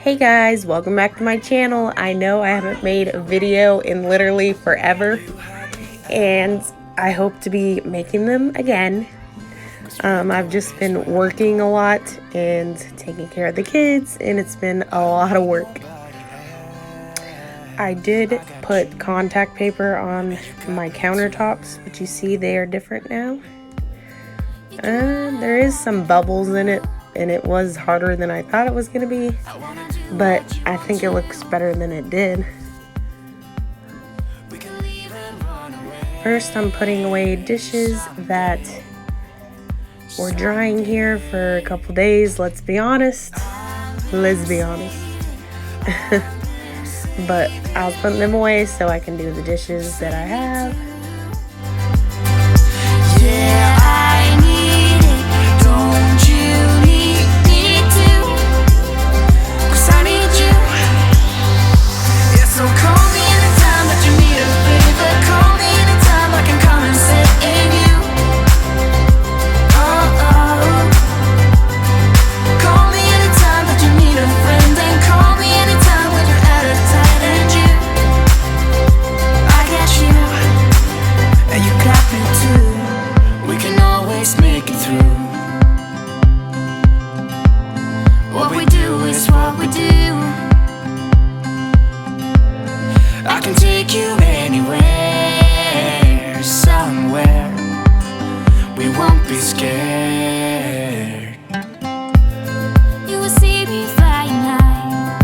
Hey guys, welcome back to my channel. I know I haven't made a video in literally forever, and I hope to be making them again. I've just been working a lot and taking care of the kids, and it's been a lot of work. I did put contact paper on my countertops, but you see they are different now. There is some bubbles in it, and it was harder than I thought it was going to be, but I think it looks better than it did. First, I'm putting away dishes that were drying here for a couple days, let's be honest. But I was putting them away so I can do the dishes that I have. I can take you anywhere, somewhere. We won't be scared. You will see me flying high.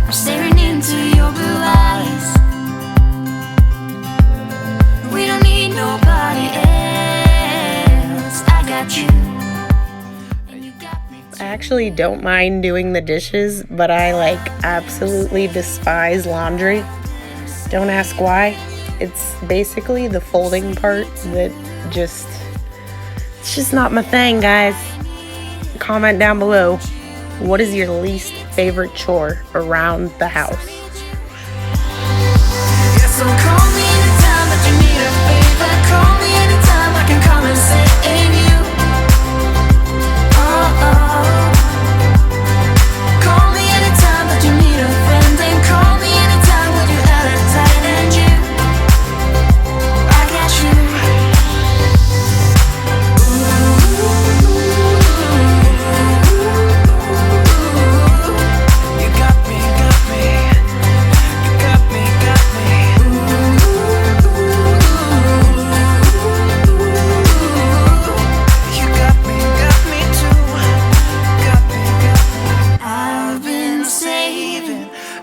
I'm staring into your blue eyes. We don't need nobody else. I got you. I actually don't mind doing the dishes, but I absolutely despise laundry. Don't ask why. It's basically the folding part that it's just not my thing, guys. Comment down below, what is your least favorite chore around the house? Yeah, so call me anytime that you need a favor. Call me anytime I can come and save you.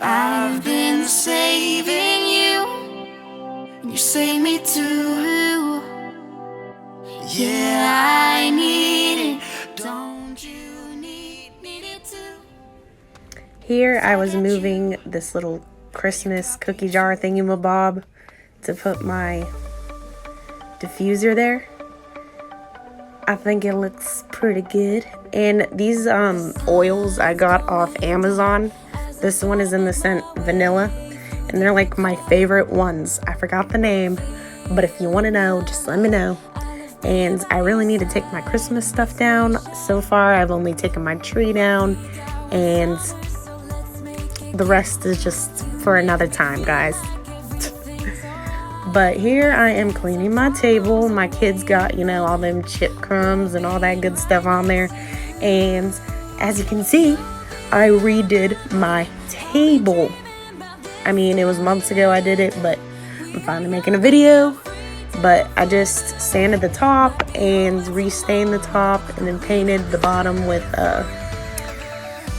I've been saving you. You save me too. Yeah, I need it. Don't you need it too? Here I was moving this little Christmas cookie jar thingamabob to put my diffuser there. I think it looks pretty good. And these oils I got off Amazon. This one is in the scent vanilla, and they're my favorite ones. I forgot the name, but if you want to know, just let me know. And I really need to take my Christmas stuff down. So far, I've only taken my tree down, and the rest is just for another time, guys. But here I am cleaning my table. My kids got, all them chip crumbs and all that good stuff on there. And as you can see, I redid my table. I mean, it was months ago I did it, but I'm finally making a video. But I just sanded the top and restained the top and then painted the bottom with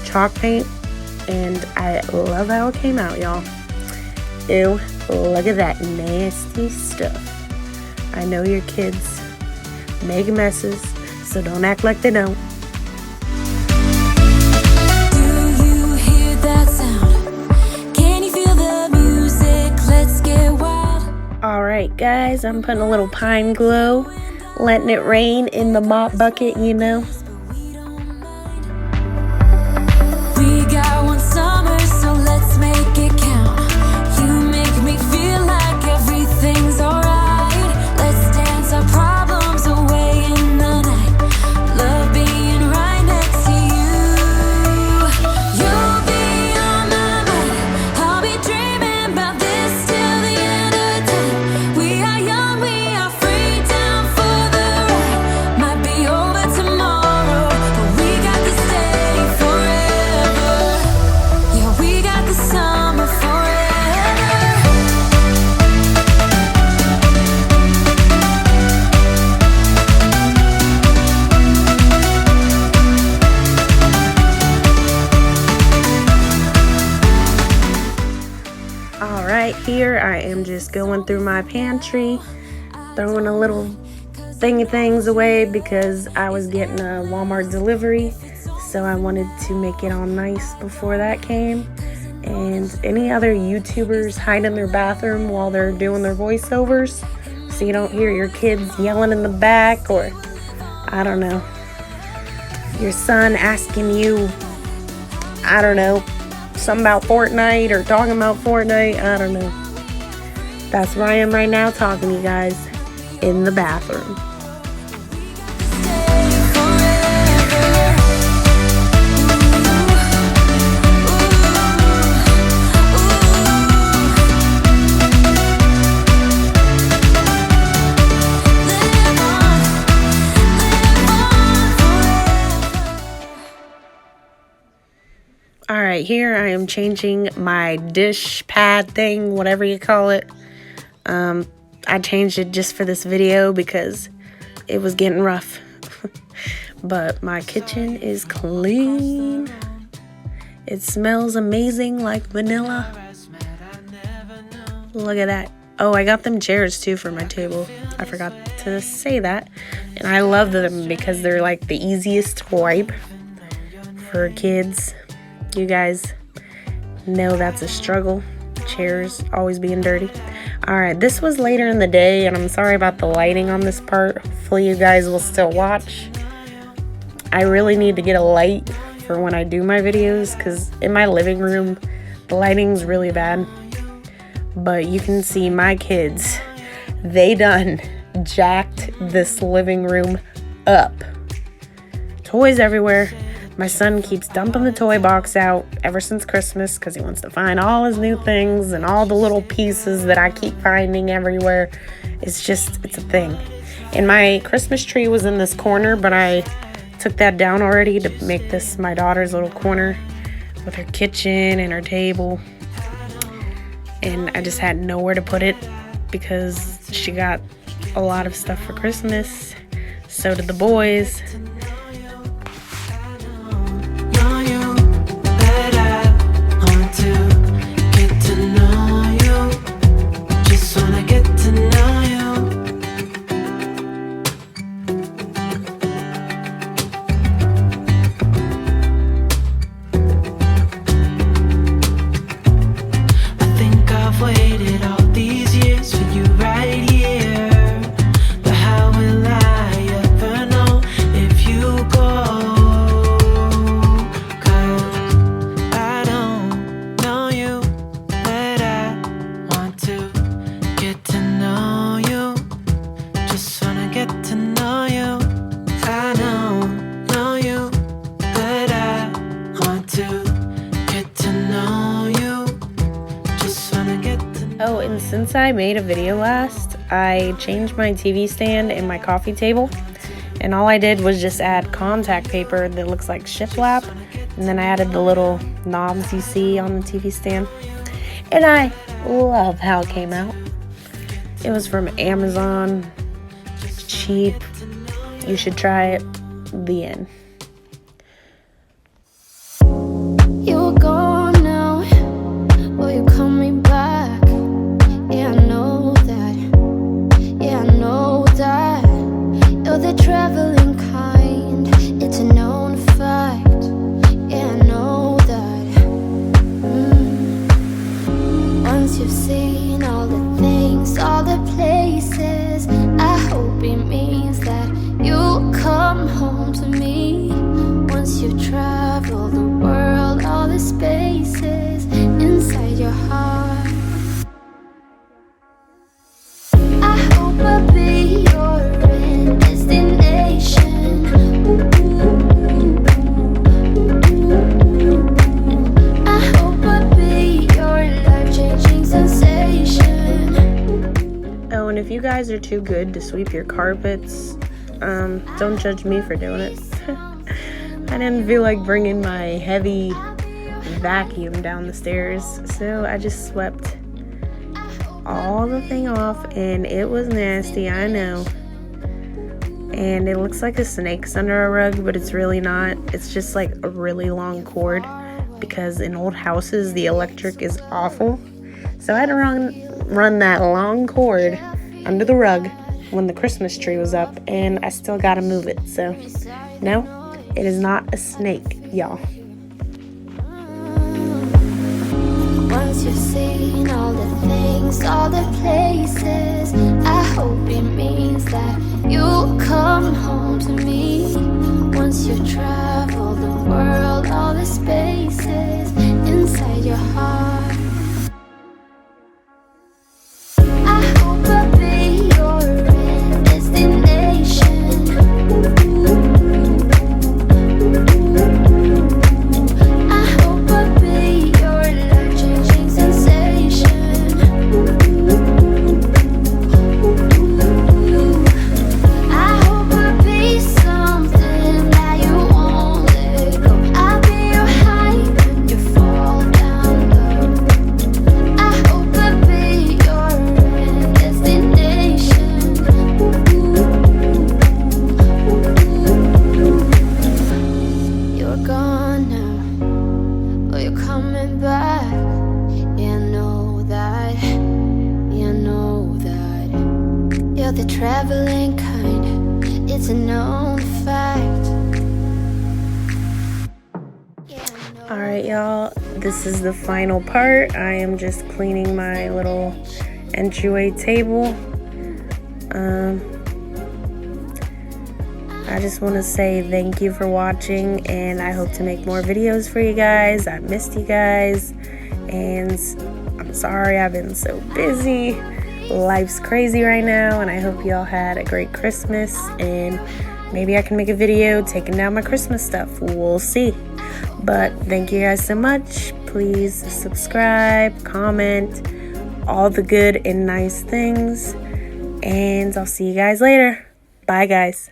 chalk paint. And I love how it came out, y'all. Ew, look at that nasty stuff. I know your kids make messes, so don't act like they don't. Alright guys, I'm putting a little pine glow, letting it rain in the mop bucket, We got one summer, so let's make it count. You make me feel like everything's alright. Let's dance our problems away in the night. Love being right next to you. I'm just going through my pantry, throwing a little thingy things away because I was getting a Walmart delivery, so I wanted to make it all nice before that came. And any other YouTubers hide in their bathroom while they're doing their voiceovers so you don't hear your kids yelling in the back, or I don't know, your son asking you, I don't know, something about Fortnite or talking about Fortnite. I don't know. That's where I am right now, talking to you guys in the bathroom. Alright, here I am changing my dish pad thing, whatever you call it. I changed it just for this video because it was getting rough. But my kitchen is clean. It smells amazing, like vanilla. Look at that. Oh, I got them chairs too for my table. I forgot to say that. And I love them because they're like the easiest to wipe for kids. You guys know that's a struggle. Chairs always being dirty. Alright, this was later in the day, and I'm sorry about the lighting on this part. Hopefully you guys will still watch. I really need to get a light for when I do my videos, because in my living room, the lighting's really bad. But you can see my kids, they done jacked this living room up. Toys everywhere. My son keeps dumping the toy box out ever since Christmas because he wants to find all his new things and all the little pieces that I keep finding everywhere. It's a thing. And my Christmas tree was in this corner, but I took that down already to make this my daughter's little corner with her kitchen and her table. And I just had nowhere to put it because she got a lot of stuff for Christmas. So did the boys. Oh, and since I made a video last, I changed my TV stand and my coffee table. And all I did was just add contact paper that looks like shiplap. And then I added the little knobs you see on the TV stand. And I love how it came out. It was from Amazon. Cheap. You should try it. The end. You're gone now. Will you coming back? Yeah, I know that. Yeah, I know that. You're the traveling kind. It's a known fact. Yeah, I know that. Once you've seen all the things, all the places, I hope it means that you'll come home to me. Once you've traveled the world, all the spaces inside your heart, I hope I'll be your end destination. I hope I'll be your life-changing sensation. Oh, and if you guys are too good to sweep your carpets, don't judge me for doing it. I didn't feel like bringing my heavy vacuum down the stairs, so I just swept all the thing off, and it was nasty, I know. And it looks like a snake's under a rug, but it's really not. It's just like a really long cord, because in old houses the electric is awful. So I had to run that long cord under the rug when the Christmas tree was up, and I still gotta move it. So no, it is not a snake, y'all. Once you've seen all the things, all the places, I hope it means that you'll come home to me. Once you travel the world, all the spaces inside your heart, I hope I'll be your destination. I hope I'll be your life-changing sensation. I hope I'll be something that you won't let go. I'll be your high when you fall down low. I hope I'll be your destination. You're gone now, but you're coming back. Yeah, I know that. Yeah, I know that. You're the traveling kind. It's a known fact. Yeah, I know. Alright, y'all, this is the final part. I am just cleaning my little entryway table. I just want to say thank you for watching, and I hope to make more videos for you guys. I missed you guys, and I'm sorry I've been so busy. Life's crazy right now, and I hope y'all had a great Christmas, and maybe I can make a video taking down my Christmas stuff. We'll see. But thank you guys so much. Please subscribe, comment, all the good and nice things, and I'll see you guys later. Bye, guys.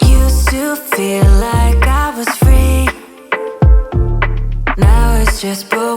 Used to feel like I was free. Now it's just broken.